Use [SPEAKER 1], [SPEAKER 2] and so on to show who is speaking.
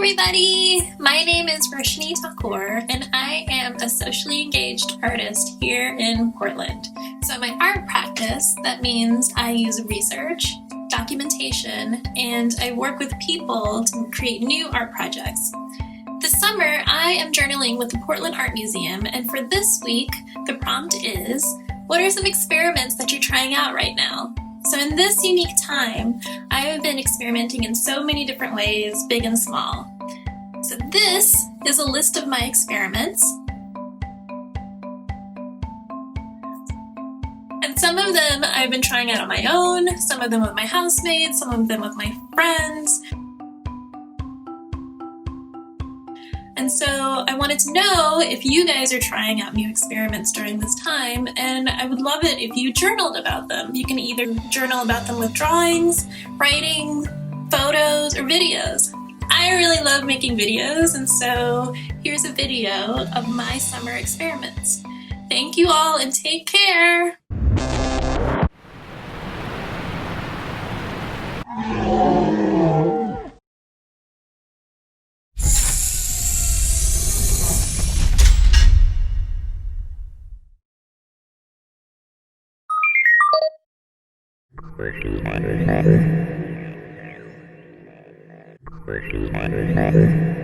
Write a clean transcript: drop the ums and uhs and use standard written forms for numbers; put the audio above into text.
[SPEAKER 1] everybody! My name is Roshani Thakore and I am a socially engaged artist here in Portland. So my art practice, that means I use research, documentation, and I work with people to create new art projects. This summer, I am journaling with the Portland Art Museum, and for this week, the prompt is, what are some experiments that you're trying out right now? So in this unique time, I have been experimenting in so many different ways, big and small. So this is a list of my experiments. And some of them I've been trying out on my own, some of them with my housemates, some of them with my friends. And so I wanted to know if you guys are trying out new experiments during this time, and I would love it if you journaled about them. You can either journal about them with drawings, writing, photos, or videos. I really love making videos, and so here's a video of my summer experiments. Thank you all and take care!
[SPEAKER 2] Roshani